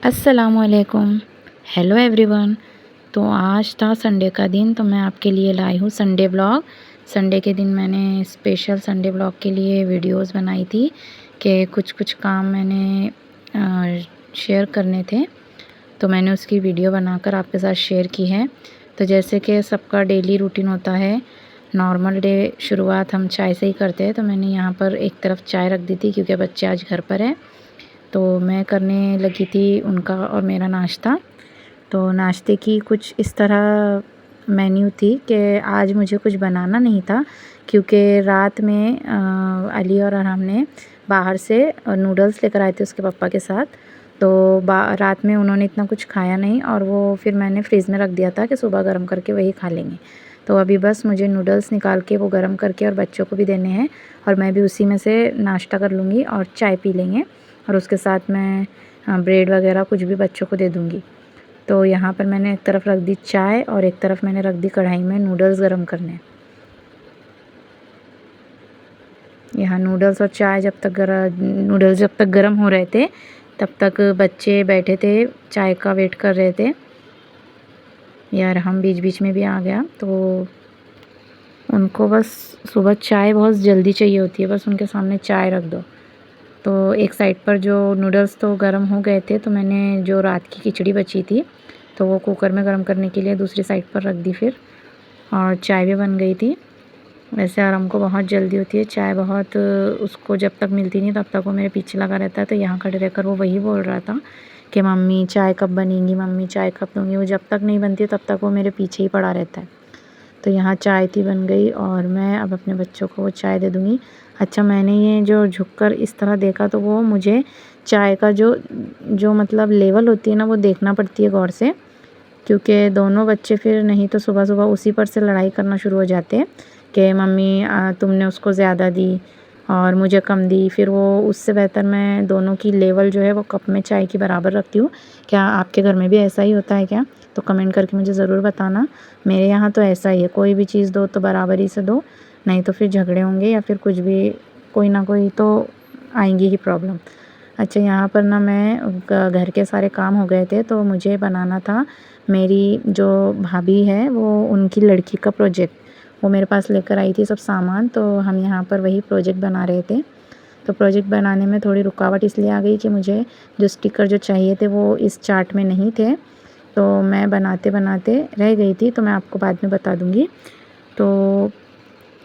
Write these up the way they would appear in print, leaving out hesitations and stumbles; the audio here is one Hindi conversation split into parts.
अस्सलामुअलैकुम। Hello everyone. तो आज था संडे का दिन, तो मैं आपके लिए लाई हूँ संडे ब्लॉग। संडे के दिन मैंने स्पेशल संडे ब्लॉग के लिए वीडियोस बनाई थी कि कुछ काम मैंने शेयर करने थे, तो मैंने उसकी वीडियो बनाकर आपके साथ शेयर की है। तो जैसे कि सबका डेली रूटीन होता है, नॉर्मल डे शुरुआत हम चाय से ही करते हैं। तो मैंने यहाँ पर एक तरफ चाय रख दी थी क्योंकि बच्चे आज घर पर हैं, तो मैं करने लगी थी उनका और मेरा नाश्ता। तो नाश्ते की कुछ इस तरह मेन्यू थी कि आज मुझे कुछ बनाना नहीं था क्योंकि रात में अली और अरहम ने बाहर से नूडल्स लेकर आए थे उसके पापा के साथ। तो रात में उन्होंने इतना कुछ खाया नहीं और वो फिर मैंने फ्रीज़ में रख दिया था कि सुबह गर्म करके वही खा लेंगे। तो अभी बस मुझे नूडल्स निकाल के वो गर्म करके और बच्चों को भी देने हैं, और मैं भी उसी में से नाश्ता कर लूँगी और चाय पी लेंगे, और उसके साथ मैं ब्रेड वगैरह कुछ भी बच्चों को दे दूँगी। तो यहाँ पर मैंने एक तरफ रख दी चाय और एक तरफ मैंने रख दी कढ़ाई में नूडल्स गरम करने। यहाँ नूडल्स और चाय नूडल्स जब तक गरम हो रहे थे तब तक बच्चे बैठे थे, चाय का वेट कर रहे थे। यार हम बीच बीच में भी आ गया, तो उनको बस सुबह चाय बहुत जल्दी चाहिए होती है, बस उनके सामने चाय रख दो। तो एक साइड पर जो नूडल्स तो गर्म हो गए थे, तो मैंने जो रात की खिचड़ी बची थी तो वो कुकर में गर्म करने के लिए दूसरी साइड पर रख दी फिर, और चाय भी बन गई थी। वैसे आराम को बहुत जल्दी होती है चाय, बहुत उसको जब तक मिलती नहीं तब तक वो मेरे पीछे लगा रहता है। तो यहाँ खड़े रहकर वो वही बोल रहा था कि मम्मी चाय कब बनेगी, मम्मी चाय कब दूँगी। वो जब तक नहीं बनती तब तक वो मेरे पीछे ही पड़ा रहता है। तो यहाँ चाय थी बन गई और मैं अब अपने बच्चों को वो चाय दे दूँगी। अच्छा, मैंने ये जो झुककर इस तरह देखा तो वो मुझे चाय का जो जो मतलब लेवल होती है ना, वो देखना पड़ती है गौर से, क्योंकि दोनों बच्चे फिर नहीं तो सुबह-सुबह उसी पर से लड़ाई करना शुरू हो जाते हैं कि मम्मी तुमने उसको ज़्यादा दी और मुझे कम दी। फिर वो उससे बेहतर मैं दोनों की लेवल जो है वो कप में चाय की बराबर रखती हूँ। क्या आपके घर में भी ऐसा ही होता है क्या? तो कमेंट करके मुझे ज़रूर बताना। मेरे यहाँ तो ऐसा ही है, कोई भी चीज़ दो तो बराबरी से दो, नहीं तो फिर झगड़े होंगे या फिर कुछ भी, कोई ना कोई तो आएंगी ही प्रॉब्लम। अच्छा, यहाँ पर ना मैं घर के सारे काम हो गए थे, तो मुझे बनाना था, मेरी जो भाभी है वो उनकी लड़की का प्रोजेक्ट, वो मेरे पास लेकर आई थी सब सामान। तो हम यहाँ पर वही प्रोजेक्ट बना रहे थे। तो प्रोजेक्ट बनाने में थोड़ी रुकावट इसलिए आ गई कि मुझे जो स्टिकर जो चाहिए थे वो इस चार्ट में नहीं थे, तो मैं बनाते बनाते रह गई थी, तो मैं आपको बाद में बता दूँगी। तो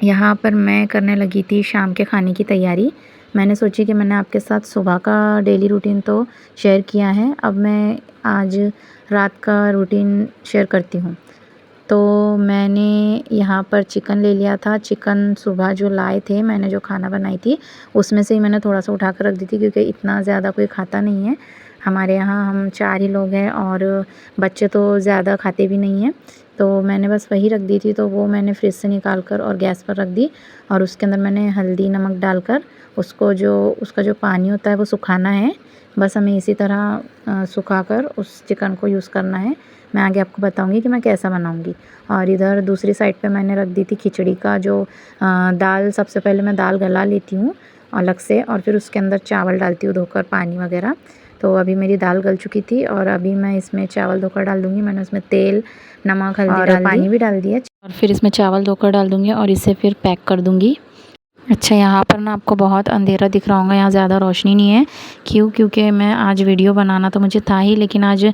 यहाँ पर मैं करने लगी थी शाम के खाने की तैयारी। मैंने सोची कि मैंने आपके साथ सुबह का डेली रूटीन तो शेयर किया है, अब मैं आज रात का रूटीन शेयर करती हूँ। तो मैंने यहाँ पर चिकन ले लिया था। चिकन सुबह जो लाए थे, मैंने जो खाना बनाई थी उसमें से ही मैंने थोड़ा सा उठा कर रख दी थी, क्योंकि इतना ज़्यादा कोई खाता नहीं है हमारे यहाँ, हम 4 ही लोग हैं और बच्चे तो ज़्यादा खाते भी नहीं हैं। तो मैंने बस वही रख दी थी, तो वो मैंने फ्रिज से निकाल कर और गैस पर रख दी, और उसके अंदर मैंने हल्दी नमक डालकर उसको जो उसका जो पानी होता है वो सुखाना है। बस हमें इसी तरह सुखाकर उस चिकन को यूज़ करना है। मैं आगे आपको बताऊंगी कि मैं कैसा बनाऊंगी। और इधर दूसरी साइड पे मैंने रख दी थी खिचड़ी का जो दाल। सबसे पहले मैं दाल गला लेती हूँ अलग से, और फिर उसके अंदर चावल डालती हूँ धोकर पानी वगैरह। तो अभी मेरी दाल गल चुकी थी और अभी मैं इसमें चावल धोकर डाल दूँगी। मैंने उसमें तेल, नमक, हल्दी और पानी भी डाल दिया, और फिर इसमें चावल धोकर डाल दूँगी और इसे फिर पैक कर दूँगी। अच्छा, यहाँ पर ना आपको बहुत अंधेरा दिख रहा होगा, यहाँ ज़्यादा रोशनी नहीं है। क्योंकि मैं आज वीडियो बनाना तो मुझे था ही, लेकिन आज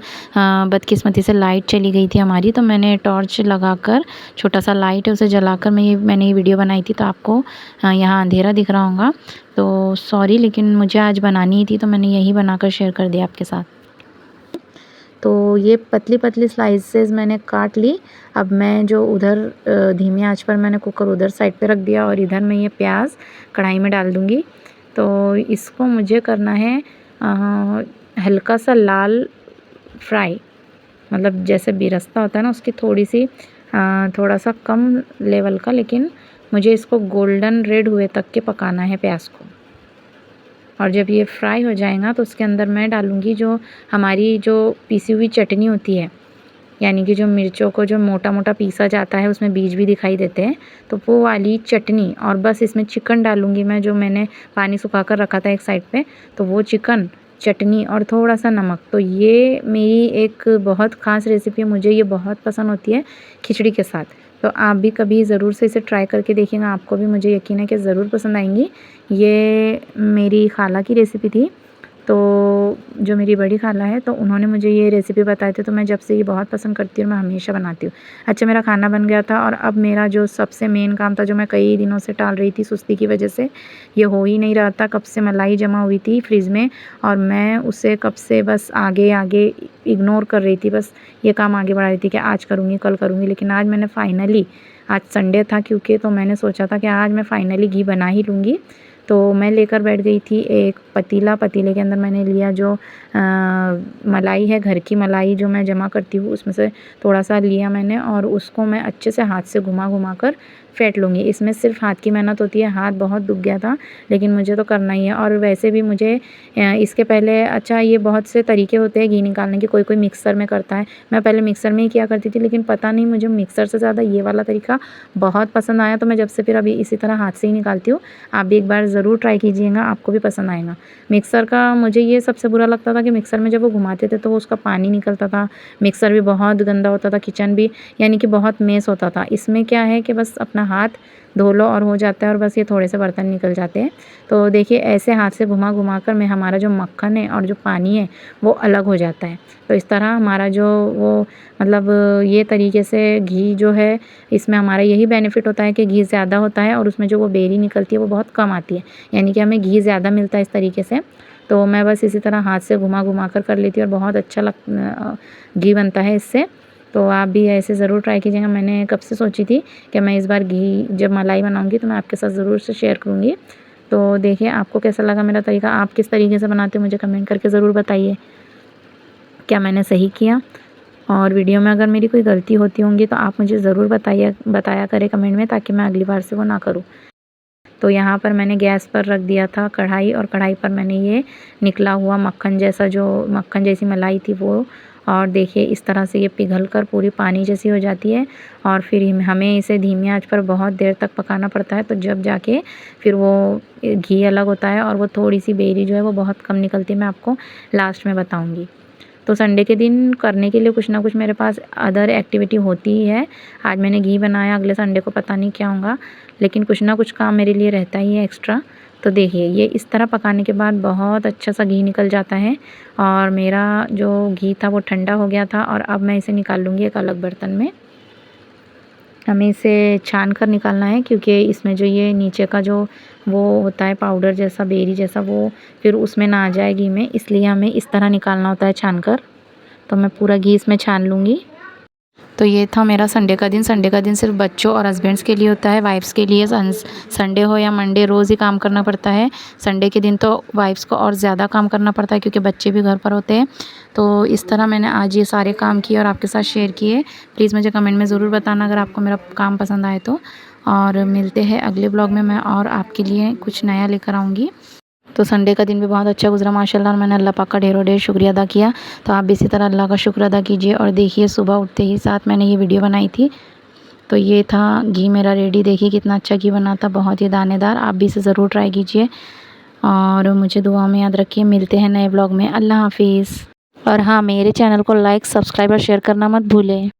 बदकिस्मती से लाइट चली गई थी हमारी, तो मैंने टॉर्च लगाकर, छोटा सा लाइट है उसे जलाकर मैंने ये वीडियो बनाई थी। तो आपको यहाँ अंधेरा दिख रहा होगा, तो सॉरी, लेकिन मुझे आज बनानी ही थी तो मैंने यही बनाकर शेयर कर दिया आपके साथ। तो ये पतली पतली स्लाइसेस मैंने काट ली। अब मैं जो उधर धीमी आंच पर मैंने कुकर उधर साइड पे रख दिया, और इधर मैं ये प्याज कढ़ाई में डाल दूँगी। तो इसको मुझे करना है हल्का सा लाल फ्राई, मतलब जैसे बिरस्ता होता है ना उसकी थोड़ी सी थोड़ा सा कम लेवल का, लेकिन मुझे इसको गोल्डन रेड हुए तक के पकाना है प्याज को। और जब ये फ्राई हो जाएगा तो उसके अंदर मैं डालूँगी जो हमारी जो पीसी हुई चटनी होती है, यानी कि जो मिर्चों को जो मोटा मोटा पीसा जाता है, उसमें बीज भी दिखाई देते हैं, तो वो वाली चटनी। और बस इसमें चिकन डालूँगी मैं, जो मैंने पानी सुखा कर रखा था एक साइड पे, तो वो चिकन चटनी और थोड़ा सा नमक। तो ये मेरी एक बहुत ख़ास रेसिपी है, मुझे ये बहुत पसंद होती है खिचड़ी के साथ। तो आप भी कभी ज़रूर से इसे ट्राई करके देखिएगा, आपको भी मुझे यकीन है कि ज़रूर पसंद आएंगी। ये मेरी खाला की रेसिपी थी, तो जो मेरी बड़ी खाला है तो उन्होंने मुझे ये रेसिपी बताई थी, तो मैं जब से ये बहुत पसंद करती हूँ, मैं हमेशा बनाती हूँ। अच्छा, मेरा खाना बन गया था और अब मेरा जो सबसे मेन काम था, जो मैं कई दिनों से टाल रही थी सुस्ती की वजह से, ये हो ही नहीं रहा था। कब से मलाई जमा हुई थी फ्रिज में और मैं उसे कब से बस आगे आगे इग्नोर कर रही थी, बस ये काम आगे बढ़ा रही थी कि आज करूँगी कल करूँगी। लेकिन आज मैंने फाइनली, आज संडे था क्योंकि, तो मैंने सोचा था कि आज मैं फाइनली घी बना ही लूँगी। तो मैं लेकर बैठ गई थी एक पतीला, पतीले के अंदर मैंने लिया जो मलाई है, घर की मलाई जो मैं जमा करती हूँ, उसमें से थोड़ा सा लिया मैंने और उसको मैं अच्छे से हाथ से घुमा घुमा कर फेंट लूँगी। इसमें सिर्फ हाथ की मेहनत होती है, हाथ बहुत दुख गया था लेकिन मुझे तो करना ही है। और वैसे भी मुझे इसके पहले, अच्छा ये बहुत से तरीके होते हैं घी निकालने के, कोई कोई मिक्सर में करता है, मैं पहले मिक्सर में ही किया करती थी, लेकिन पता नहीं मुझे मिक्सर से ज़्यादा ये वाला तरीका बहुत पसंद आया, तो मैं जब से फिर अभी इसी तरह हाथ से ही निकालती हूँ। आप भी एक बार ज़रूर ट्राई कीजिएगा, आपको भी पसंद आएगा। मिक्सर का मुझे ये सबसे बुरा लगता था कि मिक्सर में जब वो घुमाते थे तो वो उसका पानी निकलता था, मिक्सर भी बहुत गंदा होता था, किचन भी यानी कि बहुत मेस होता था। इसमें क्या है कि बस अपना हाथ धो लो और हो जाता है, और बस ये थोड़े से बर्तन निकल जाते हैं। तो देखिए ऐसे हाथ से घुमा घुमा कर मैं, हमारा जो मक्खन है और जो पानी है वो अलग हो जाता है। तो इस तरह हमारा जो वो मतलब ये तरीके से घी जो है, इसमें हमारा यही बेनिफिट होता है कि घी ज़्यादा होता है और उसमें जो वो बेरी निकलती है वो बहुत कम आती है, यानी कि हमें घी ज़्यादा मिलता है इस तरीके से। तो मैं बस इसी तरह हाथ से घुमा घुमा कर लेती हूँ और बहुत अच्छा घी बनता है इससे। तो आप भी ऐसे ज़रूर ट्राई कीजिएगा। मैंने कब से सोची थी कि मैं इस बार घी जब मलाई बनाऊँगी तो मैं आपके साथ ज़रूर से शेयर करूँगी। तो देखिए आपको कैसा लगा मेरा तरीका, आप किस तरीके से बनाते हो मुझे कमेंट करके ज़रूर बताइए, क्या मैंने सही किया। और वीडियो में अगर मेरी कोई गलती होती होंगी तो आप मुझे ज़रूर बताया करें कमेंट में, ताकि मैं अगली बार से वो ना करूँ। तो यहाँ पर मैंने गैस पर रख दिया था कढ़ाई, और कढ़ाई पर मैंने ये निकला हुआ मक्खन जैसा, जो मक्खन जैसी मलाई थी वो, और देखिए इस तरह से ये पिघल कर पूरी पानी जैसी हो जाती है। और फिर हमें इसे धीमी आंच पर बहुत देर तक पकाना पड़ता है, तो जब जाके फिर वो घी अलग होता है और वो थोड़ी सी बेरी जो है वो बहुत कम निकलती है, मैं आपको लास्ट में बताऊँगी। तो संडे के दिन करने के लिए कुछ ना कुछ मेरे पास अदर एक्टिविटी होती ही है। आज मैंने घी बनाया, अगले संडे को पता नहीं क्या होगा, लेकिन कुछ ना कुछ काम मेरे लिए रहता ही है एक्स्ट्रा। तो देखिए ये इस तरह पकाने के बाद बहुत अच्छा सा घी निकल जाता है, और मेरा जो घी था वो ठंडा हो गया था, और अब मैं इसे निकाल लूँगी एक अलग बर्तन में। हमें इसे छान कर निकालना है, क्योंकि इसमें जो ये नीचे का जो वो होता है पाउडर जैसा, बेरी जैसा, वो फिर उसमें ना आ जाए घी में, इसलिए हमें इस तरह निकालना होता है छान कर। तो मैं पूरा घी इसमें छान लूँगी। तो ये था मेरा संडे का दिन। संडे का दिन सिर्फ बच्चों और हस्बैंड्स के लिए होता है, वाइफ्स के लिए संडे हो या मंडे रोज़ ही काम करना पड़ता है। संडे के दिन तो वाइफ्स को और ज़्यादा काम करना पड़ता है, क्योंकि बच्चे भी घर पर होते हैं। तो इस तरह मैंने आज ये सारे काम किए और आपके साथ शेयर किए। प्लीज़ मुझे कमेंट में ज़रूर बताना अगर आपको मेरा काम पसंद आए तो। और मिलते हैं अगले ब्लॉग में, मैं और आपके लिए कुछ नया लेकर आऊँगी। तो संडे का दिन भी बहुत अच्छा गुजरा माशाल्लाह, और मैंने अल्लाह पाक का ढेरों ढेर शुक्रिया अदा किया। तो आप भी इसी तरह अल्लाह का शुक्र अदा कीजिए। और देखिए सुबह उठते ही साथ मैंने ये वीडियो बनाई थी। तो ये था घी मेरा रेडी, देखिए कितना अच्छा घी बना था, बहुत ही दानेदार। आप भी इसे ज़रूर ट्राई कीजिए और मुझे दुआ में याद रखिए। मिलते हैं नए ब्लॉग में, अल्लाह हाफिज़। और हाँ, मेरे चैनल को लाइक, सब्सक्राइब और शेयर करना मत भूलें।